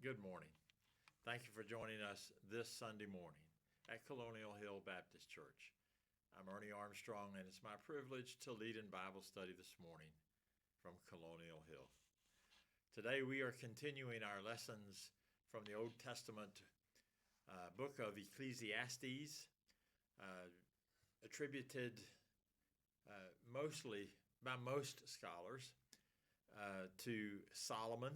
good morning. Thank you for joining us this Sunday morning at Colonial Hill Baptist Church. I'm Ernie Armstrong, and it's my privilege to lead in Bible study this morning from Colonial Hill. Today we are continuing our lessons from the Old Testament book of Ecclesiastes, attributed mostly by most scholars to Solomon.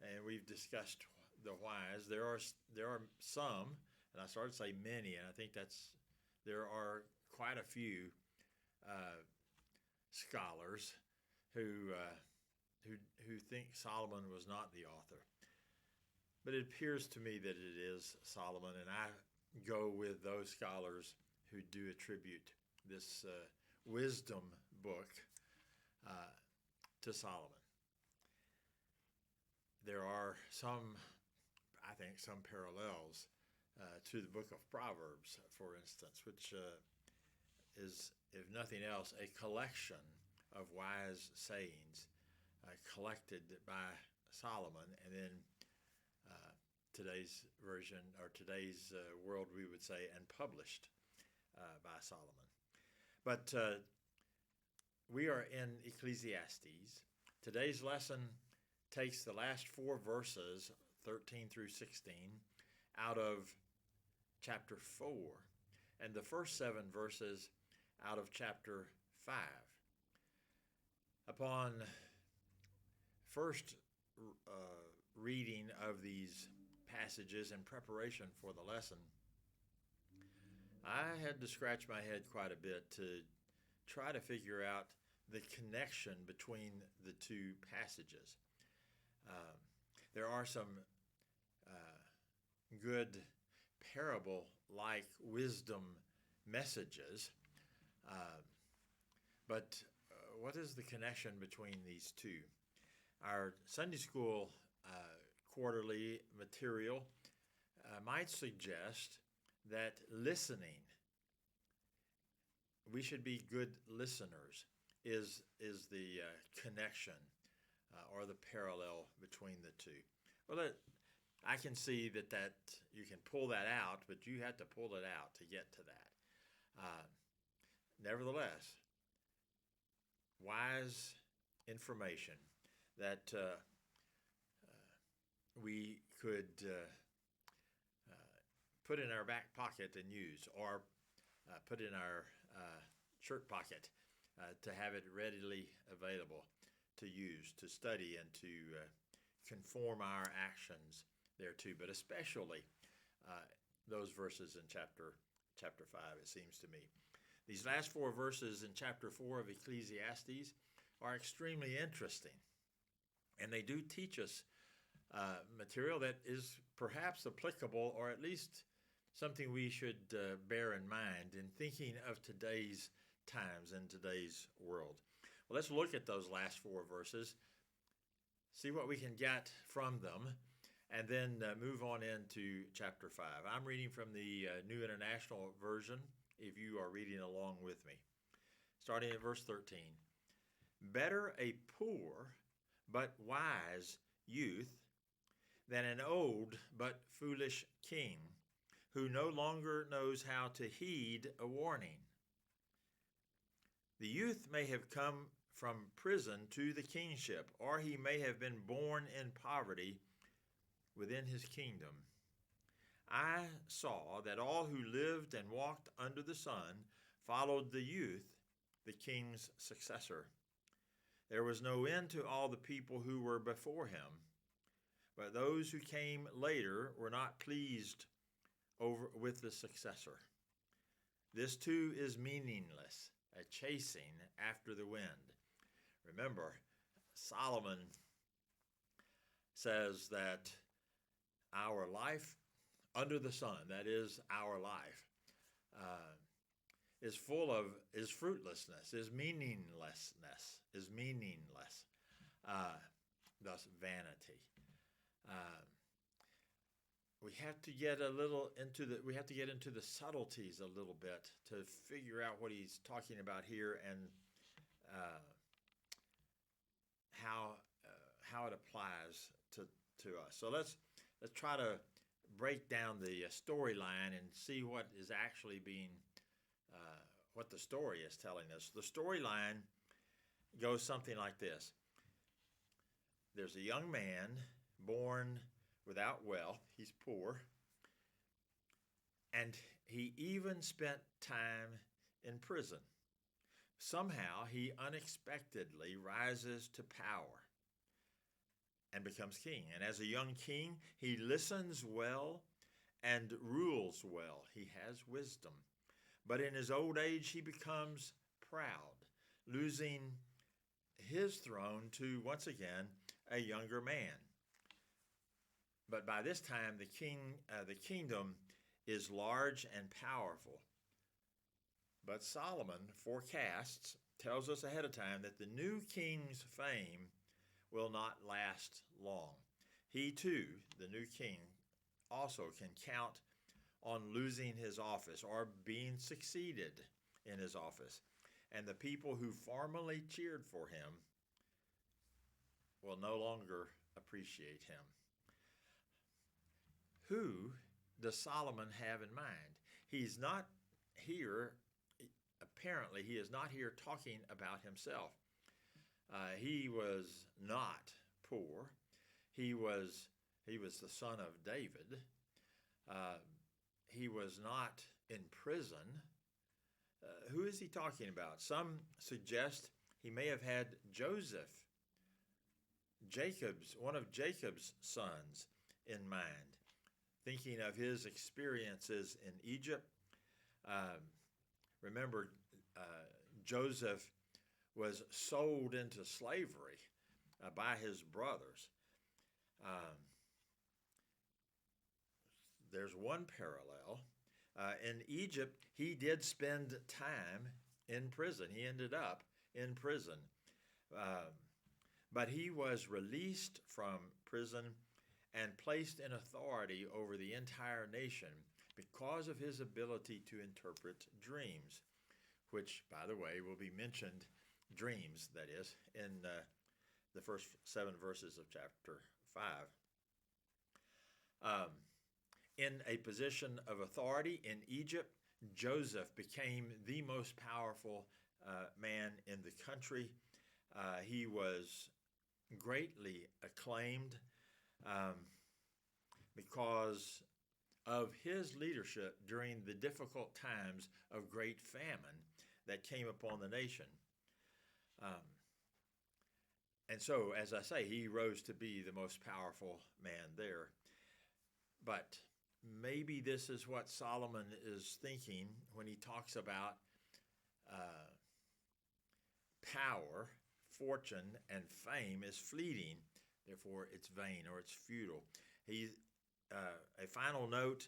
And we've discussed the whys. There are some, and I started to say many, and I think there are quite a few scholars who think Solomon was not the author. But it appears to me that it is Solomon, and I go with those scholars who do attribute this wisdom book to Solomon. There are some parallels to the book of Proverbs, for instance, which is, if nothing else, a collection of wise sayings collected by Solomon, and then today's version, or today's world, we would say, and published by Solomon. But we are in Ecclesiastes. Today's lesson takes the last four verses, 13 through 16, out of chapter 4, and the first 7 verses out of chapter 5. Upon first reading of these passages in preparation for the lesson, I had to scratch my head quite a bit to try to figure out the connection between the two passages. There are some good parable-like wisdom messages, but what is the connection between these two? Our Sunday school quarterly material might suggest that listening, we should be good listeners, is the connection or the parallel between the two. Well, I can see that you can pull that out, but you have to pull it out to get to that. Nevertheless, wise information that we could put in our back pocket and use, or put in our shirt pocket to have it readily available to use, to study, and to conform our actions thereto, but especially those verses in chapter 5, it seems to me. These last 4 verses in chapter 4 of Ecclesiastes are extremely interesting, and they do teach us material that is perhaps applicable, or at least something we should bear in mind in thinking of today's times and today's world. Well, let's look at those last 4 verses, see what we can get from them, and then move on into chapter 5. I'm reading from the New International Version, if you are reading along with me. Starting at verse 13. Better a poor but wise youth than an old but foolish king, who no longer knows how to heed a warning. The youth may have come from prison to the kingship, or he may have been born in poverty within his kingdom. I saw that all who lived and walked under the sun followed the youth, the king's successor. There was no end to all the people who were before him, but those who came later were not pleased with the successor. This too is meaningless, a chasing after the wind. Remember, Solomon says that our life under the sun, that is our life, is fruitlessness, is meaningless, thus vanity. We have to get into the subtleties a little bit to figure out what he's talking about here, and how it applies to us. So let's let's try to break down the storyline and see what is actually being, what the story is telling us. The storyline goes something like this. There's a young man born without wealth. He's poor. And he even spent time in prison. Somehow he unexpectedly rises to power and becomes king. And as a young king, he listens well and rules well. He has wisdom. But in his old age, he becomes proud, losing his throne to, once again, a younger man. But by this time, the kingdom is large and powerful. But Solomon forecasts, tells us ahead of time, that the new king's fame will not last long. He too, the new king, also can count on losing his office or being succeeded in his office. And the people who formerly cheered for him will no longer appreciate him. Who does Solomon have in mind? He's not here, apparently he is not here talking about himself. He was not poor. He was the son of David. He was not in prison. Who is he talking about? Some suggest he may have had Joseph, one of Jacob's sons, in mind, thinking of his experiences in Egypt. Remember, Joseph was sold into slavery by his brothers. There's one parallel. In Egypt, he did spend time in prison. He ended up in prison. But he was released from prison and placed in authority over the entire nation because of his ability to interpret dreams, which, by the way, will be mentioned, dreams, that is, in the first 7 verses of chapter 5. In a position of authority in Egypt, Joseph became the most powerful man in the country. He was greatly acclaimed because of his leadership during the difficult times of great famine that came upon the nation. And so, as I say, he rose to be the most powerful man there. But maybe this is what Solomon is thinking when he talks about power, fortune, and fame is fleeting. Therefore, it's vain or it's futile. A final note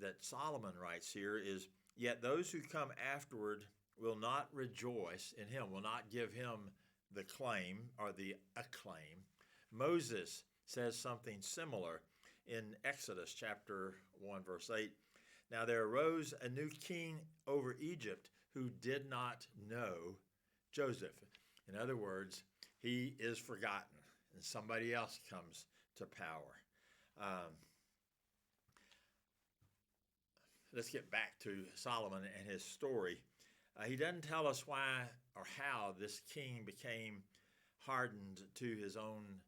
that Solomon writes here is, yet those who come afterward will not rejoice in him, will not give him the claim or the acclaim. Moses says something similar in Exodus chapter 1, verse 8. Now there arose a new king over Egypt who did not know Joseph. In other words, he is forgotten and somebody else comes to power. Let's get back to Solomon and his story. He doesn't tell us why or how this king became hardened to his own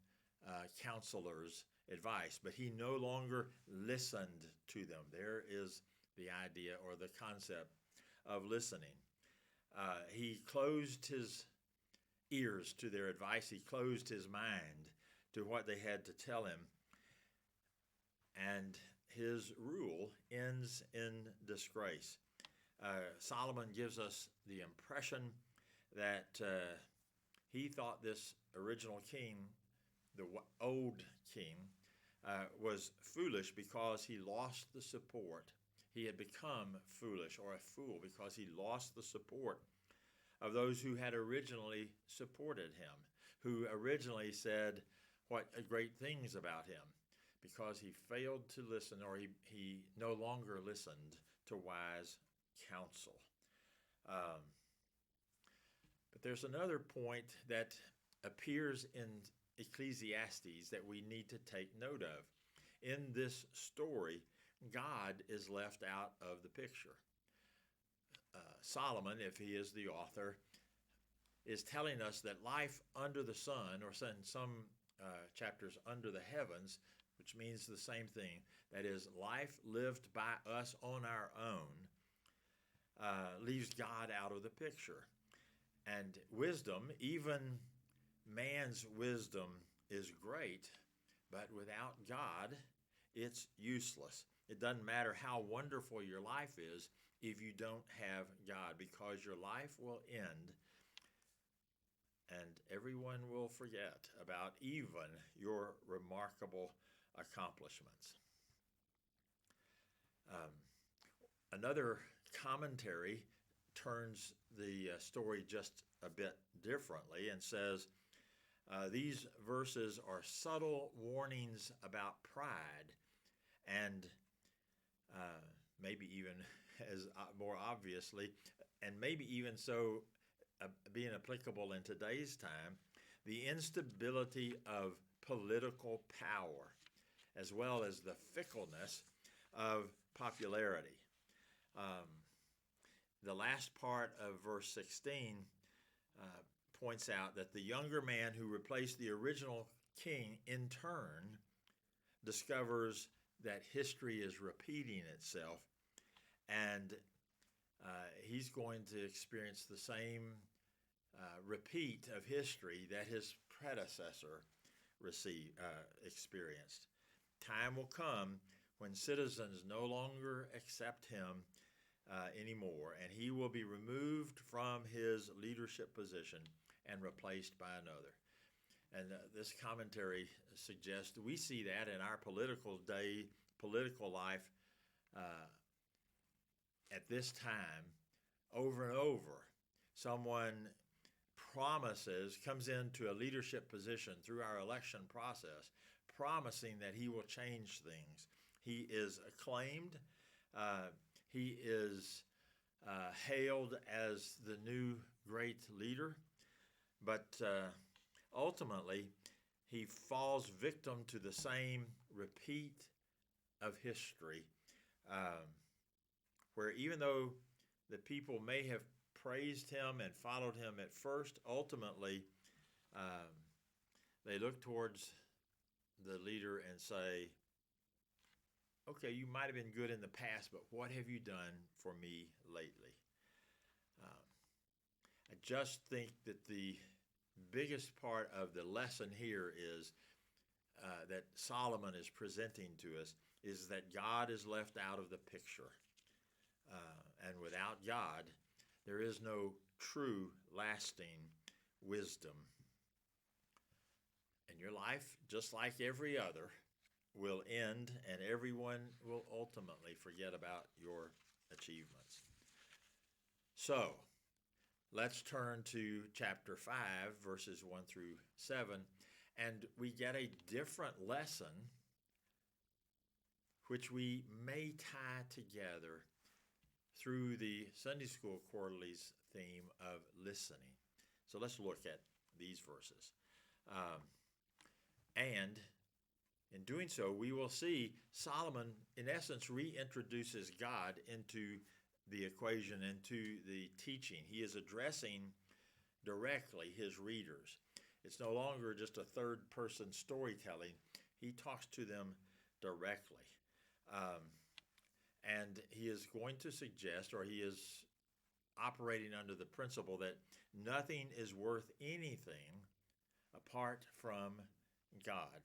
counselors' advice, but he no longer listened to them. There is the idea or the concept of listening. He closed his ears to their advice. He closed his mind to what they had to tell him. And his rule ends in disgrace. Solomon gives us the impression that he thought this original king, the old king, was foolish because he lost the support. He had become foolish or a fool because he lost the support of those who had originally supported him, who originally said what great things about him, because he failed to listen, or he no longer listened to wise counsel. But there's another point that appears in Ecclesiastes that we need to take note of. In this story, God is left out of the picture. Solomon, if he is the author, is telling us that life under the sun, or in some chapters under the heavens, which means the same thing, that is, life lived by us on our own, leaves God out of the picture. And wisdom, even man's wisdom, is great, but without God, it's useless. It doesn't matter how wonderful your life is if you don't have God, because your life will end and everyone will forget about even your remarkable accomplishments. Another commentary turns the story just a bit differently and says, these verses are subtle warnings about pride, and maybe even as more obviously, and maybe even so being applicable in today's time, the instability of political power, as well as the fickleness of popularity. The last part of verse 16 points out that the younger man who replaced the original king in turn discovers that history is repeating itself, and he's going to experience the same repeat of history that his predecessor experienced. Time will come when citizens no longer accept him anymore, and he will be removed from his leadership position and replaced by another. And this commentary suggests we see that in our political life at this time, over and over. Someone comes into a leadership position through our election process, promising that he will change things. He is acclaimed. He is hailed as the new great leader, but ultimately he falls victim to the same repeat of history, where even though the people may have praised him and followed him at first, ultimately they look towards the leader and say, okay, you might have been good in the past, but what have you done for me lately? I just think that the biggest part of the lesson here is that Solomon is presenting to us is that God is left out of the picture. And without God, there is no true, lasting wisdom. And your life, just like every other, will end, and everyone will ultimately forget about your achievements. So, let's turn to chapter 5, verses 1 through 7, and we get a different lesson which we may tie together through the Sunday School Quarterly's theme of listening. So let's look at these verses. And in doing so, we will see Solomon, in essence, reintroduces God into the equation, into the teaching. He is addressing directly his readers. It's no longer just a third-person storytelling. He talks to them directly. And he is going to suggest, or he is operating under the principle that nothing is worth anything apart from God.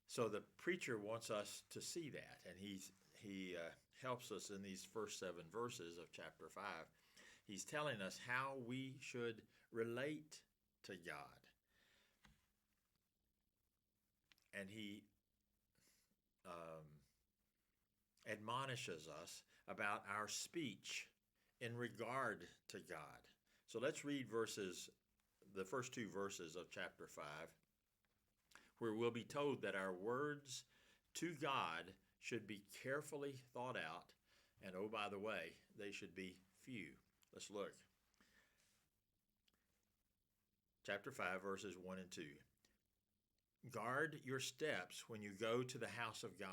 So the preacher wants us to see that, and he helps us in these first 7 verses of chapter 5. He's telling us how we should relate to God. And he admonishes us about our speech in regard to God. So let's read the first 2 verses of chapter 5, where we'll be told that our words to God should be carefully thought out, and oh, by the way, they should be few. Let's look. chapter 5, verses 1 and 2. Guard your steps when you go to the house of God.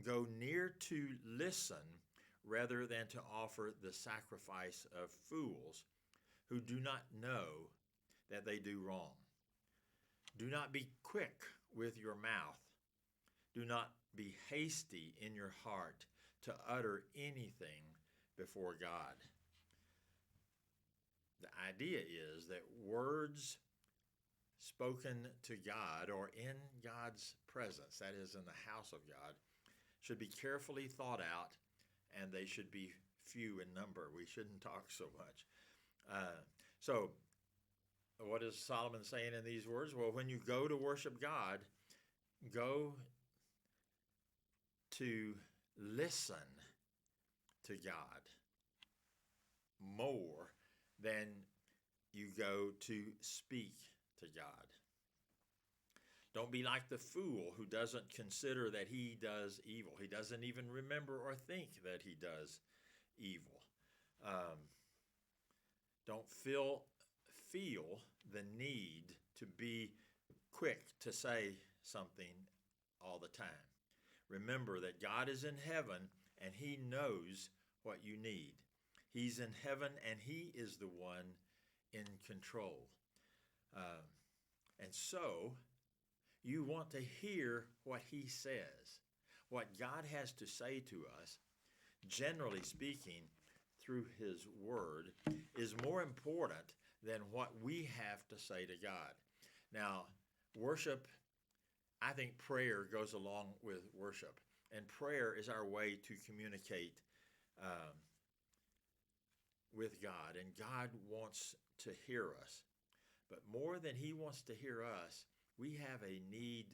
Go near to listen rather than to offer the sacrifice of fools who do not know that they do wrong. Do not be quick with your mouth. Do not be hasty in your heart to utter anything before God. The idea is that words spoken to God or in God's presence, that is in the house of God, should be carefully thought out, and they should be few in number. We shouldn't talk so much. So what is Solomon saying in these words? Well, when you go to worship God, go to listen to God more than you go to speak to God. Don't be like the fool who doesn't consider that he does evil. He doesn't even remember or think that he does evil. Don't feel the need to be quick to say something all the time. Remember that God is in heaven and he knows what you need. He's in heaven and he is the one in control. And so you want to hear what he says, what God has to say to us, generally speaking, through his word, is more important than what we have to say to God. Now, worship, I think prayer goes along with worship. And prayer is our way to communicate with God. And God wants to hear us. But more than he wants to hear us, we have a need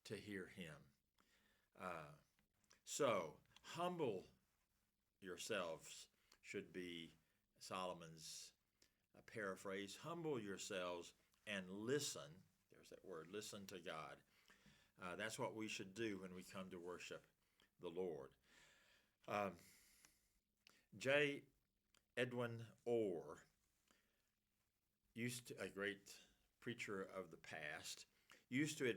to hear him. So, humble yourselves should be Solomon's paraphrase. Humble yourselves and listen. There's that word, listen to God. That's what we should do when we come to worship the Lord. J. Edwin Orr, a great preacher of the past, used to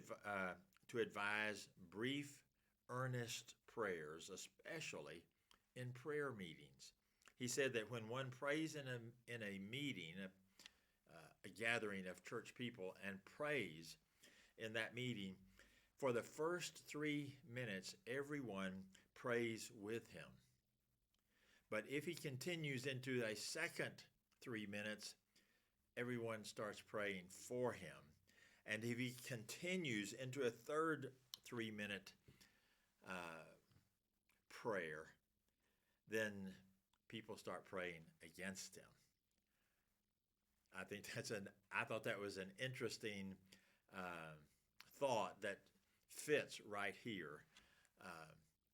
advise brief, earnest prayers, especially in prayer meetings. He said that when one prays in a meeting, a gathering of church people, and prays in that meeting, for the first 3 minutes, everyone prays with him. But if he continues into a second 3 minutes, everyone starts praying for him. And if he continues into a third 3-minute prayer, then people start praying against him. I thought that was an interesting thought that fits right here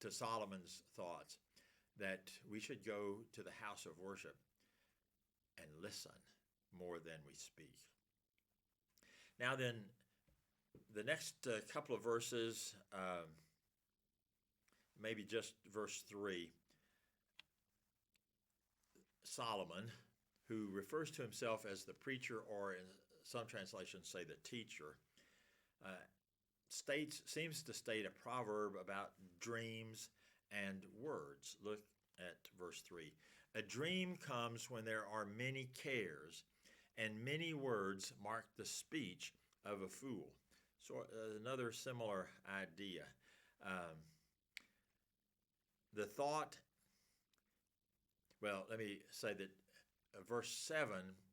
to Solomon's thoughts, that we should go to the house of worship and listen more than we speak. Now then, the next couple of verses, maybe just verse 3, Solomon, who refers to himself as the preacher, or in some translations say the teacher, seems to state a proverb about dreams and words. Look at verse 3. A dream comes when there are many cares, and many words mark the speech of a fool. So another similar idea. The thought, well, let me say that verse 7,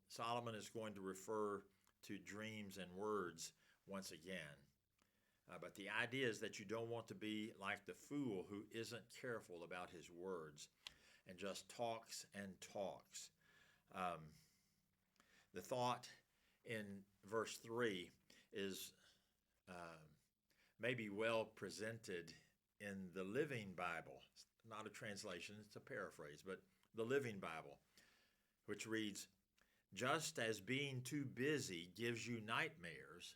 Solomon is going to refer to dreams and words once again. But the idea is that you don't want to be like the fool who isn't careful about his words and just talks and talks. The thought in verse 3 is maybe well presented in the Living Bible. It's not a translation, it's a paraphrase, but the Living Bible, which reads, "Just as being too busy gives you nightmares,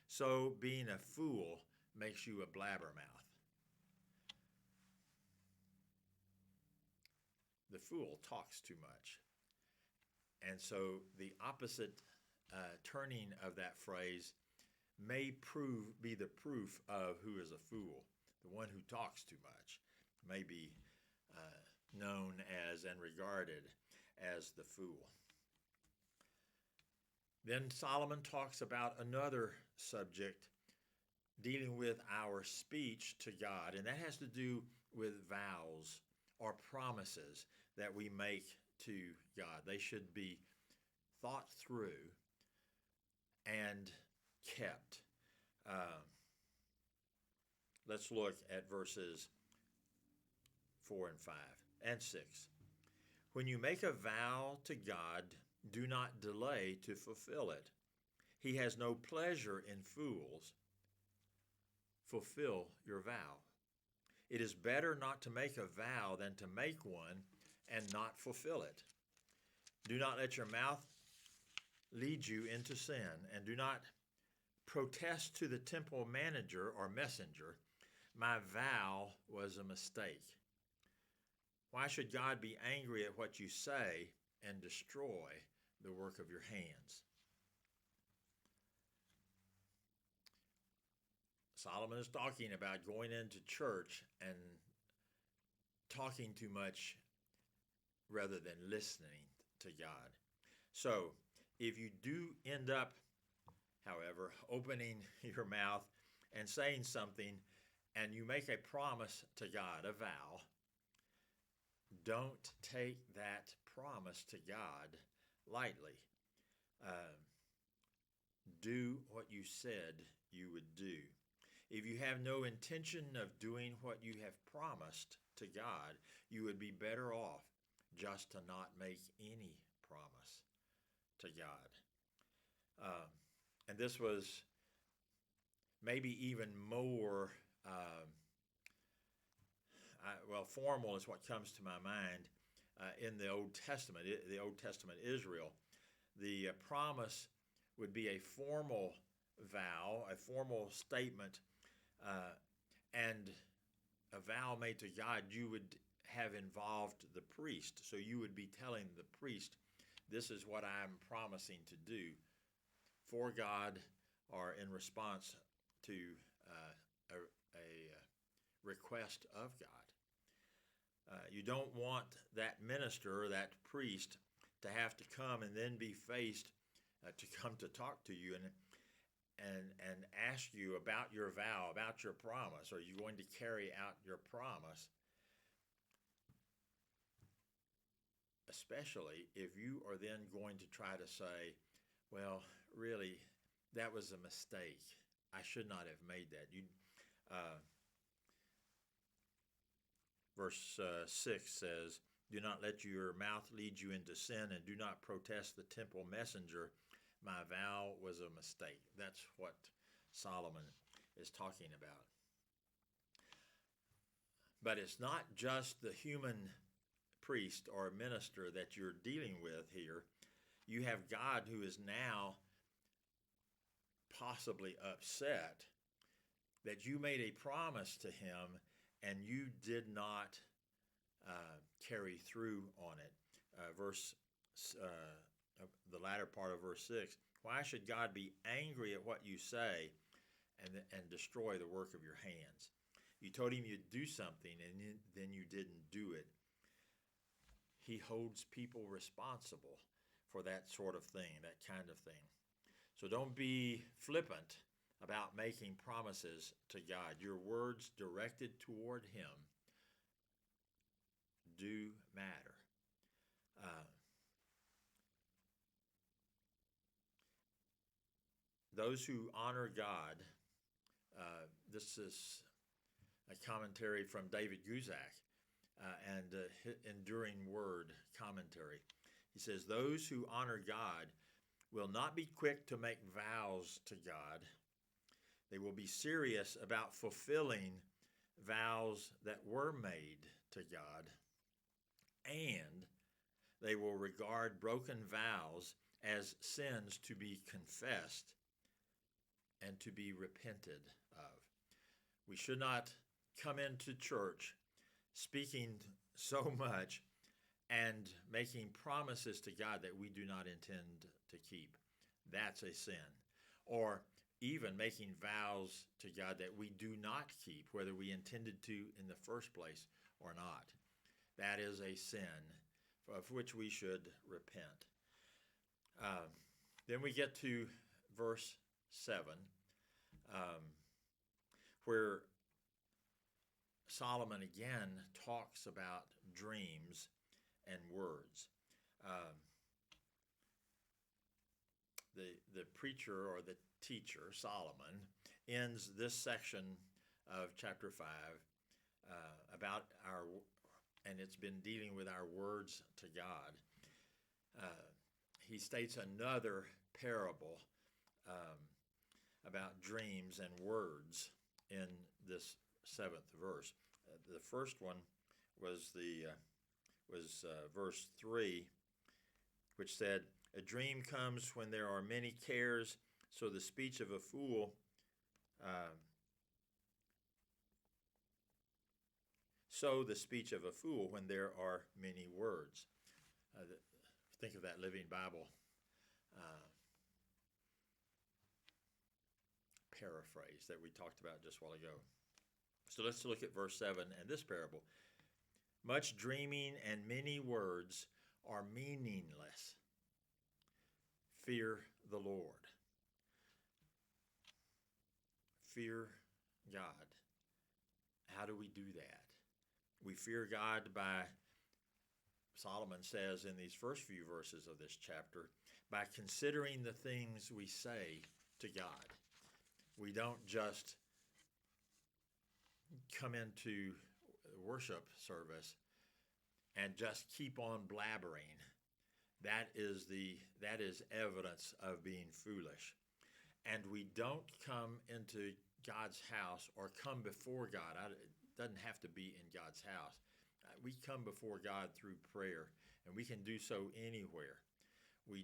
so being a fool makes you a blabbermouth." The fool talks too much. And so the opposite turning of that phrase may be the proof of who is a fool. The one who talks too much may be known as and regarded as the fool. Then Solomon talks about another subject dealing with our speech to God, and that has to do with vows or promises that we make to God. They should be thought through and kept. Let's look at verses 4 and 5 and 6. When you make a vow to God, do not delay to fulfill it. He has no pleasure in fools. Fulfill your vow. It is better not to make a vow than to make one and not fulfill it. Do not let your mouth lead you into sin, and do not protest to the temple manager or messenger, my vow was a mistake. Why should God be angry at what you say and destroy the work of your hands? Solomon is talking about going into church and talking too much rather than listening to God. So, if you do end up, however, opening your mouth and saying something and you make a promise to God, a vow, don't take that promise to God lightly. Do what you said you would do. If you have no intention of doing what you have promised to God, you would be better off just to not make any promise to God. And this was maybe even more, formal is what comes to my mind in the Old Testament, the Old Testament Israel. The promise would be a formal vow, a formal statement, and a vow made to God. You would have involved the priest. So you would be telling the priest, this is what I'm promising to do for God or in response to a request of God. You don't want that minister or that priest to have to come and then be faced to come to talk to you and ask you about your vow, about your promise. Are you going to carry out your promise? Especially if you are then going to try to say, well, really, that was a mistake. I should not have made that. Verse 6 says, do not let your mouth lead you into sin, and do not protest the temple messenger. My vow was a mistake. That's what Solomon is talking about. But it's not just the human priest or minister that you're dealing with here. You have God who is now possibly upset that you made a promise to him and you did not carry through on it. The latter part of verse 6, why should God be angry at what you say and destroy the work of your hands? You told him you'd do something and then you didn't do it. He holds people responsible for that sort of thing, that kind of thing. So don't be flippant about making promises to God. Your words directed toward him do matter. Those who honor God, this is a commentary from David Guzak and Enduring Word commentary. He says, those who honor God will not be quick to make vows to God. They will be serious about fulfilling vows that were made to God, and they will regard broken vows as sins to be confessed and to be repented of. We should not come into church speaking so much and making promises to God that we do not intend to keep. That's a sin. Or even making vows to God that we do not keep, whether we intended to in the first place or not. That is a sin of which we should repent. Then we get to verse 7, where Solomon again talks about dreams and words. The preacher or the teacher, Solomon, ends this section of chapter 5 about our, and it's been dealing with our words to God. He states another parable about dreams and words in this 7th verse. The first one was verse 3, which said, "A dream comes when there are many cares, so the speech of a fool when there are many words." Think of that Living Bible paraphrase that we talked about just a while ago. So let's look at verse 7 and this parable. "Much dreaming and many words are meaningless. Fear the Lord." Fear God. How do we do that? We fear God by, Solomon says in these first few verses of this chapter, by considering the things we say to God. We don't just come into worship service and just keep on blabbering. That is evidence of being foolish. And we don't come into God's house or come before God. It doesn't have to be in God's house. We come before God through prayer, and we can do so anywhere. We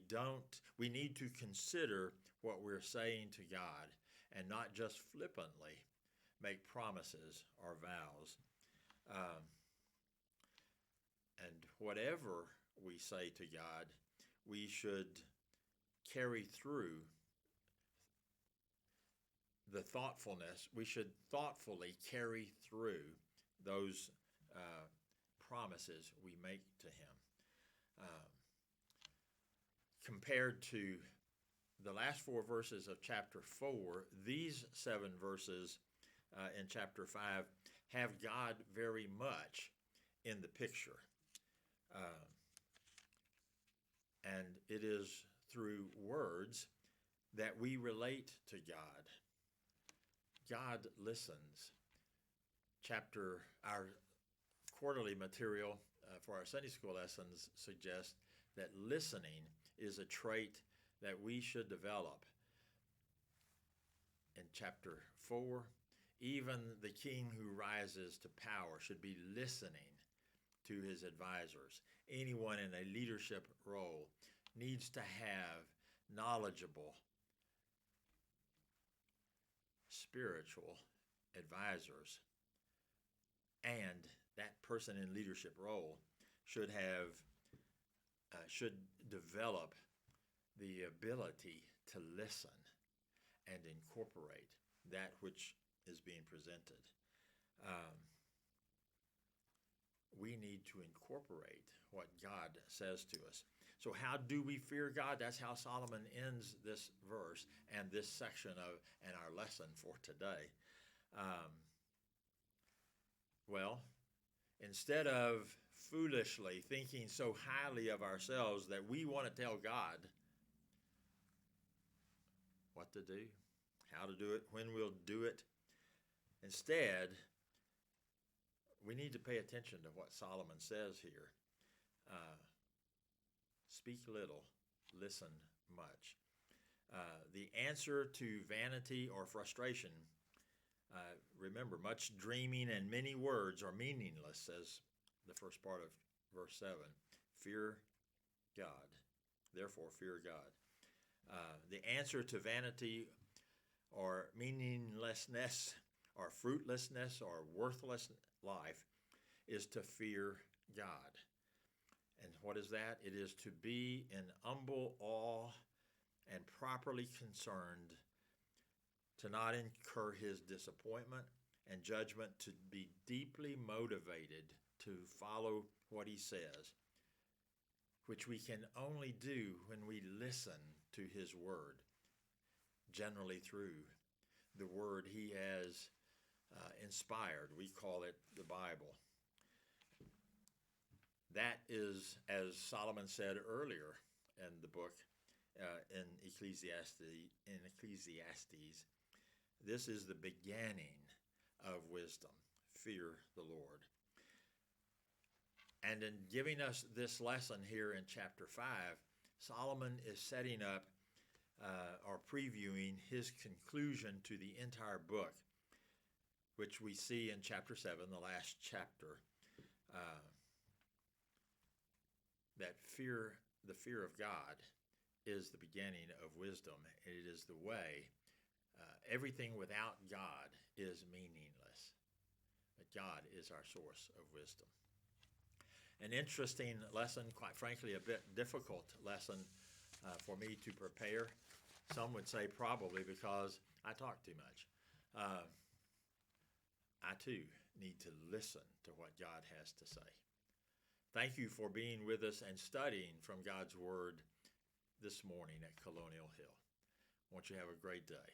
need to consider what we're saying to God and not just flippantly make promises or vows. And whatever we say to God, we should carry through the thoughtfulness. We should thoughtfully carry through those promises we make to Him. Compared to the last 4 verses of chapter 4, these 7 verses in chapter 5 have God very much in the picture. And it is through words that we relate to God. God listens. Our quarterly material for our Sunday school lessons suggests that listening is a trait that we should develop. In chapter 4, even the king who rises to power should be listening to his advisors. Anyone in a leadership role needs to have knowledgeable, spiritual advisors. And that person in leadership role should develop the ability to listen and incorporate that which is being presented. We need to incorporate what God says to us. So how do we fear God? That's how Solomon ends this verse and this section and our lesson for today. Well, instead of foolishly thinking so highly of ourselves that we want to tell God what to do, how to do it, when we'll do it, instead, we need to pay attention to what Solomon says here. Speak little, listen much. The answer to vanity or frustration, remember, much dreaming and many words are meaningless, says the first part of verse 7. Fear God. Therefore, fear God. The answer to vanity or meaninglessness or fruitlessness or worthless life is to fear God. And what is that? It is to be in humble awe and properly concerned, to not incur his disappointment and judgment, to be deeply motivated to follow what he says, which we can only do when we listen to his word, generally through the word he has inspired. We call it the Bible. That is, as Solomon said earlier in the book, in Ecclesiastes, this is the beginning of wisdom. Fear the Lord. And in giving us this lesson here in chapter 5, Solomon is setting up or previewing his conclusion to the entire book, which we see in chapter 7, the last chapter, that the fear of God is the beginning of wisdom. It is the way. Everything without God is meaningless. But God is our source of wisdom. An interesting lesson, quite frankly, a bit difficult lesson for me to prepare. Some would say probably because I talk too much. I too need to listen to what God has to say. Thank you for being with us and studying from God's Word this morning at Colonial Hill. I want you to have a great day.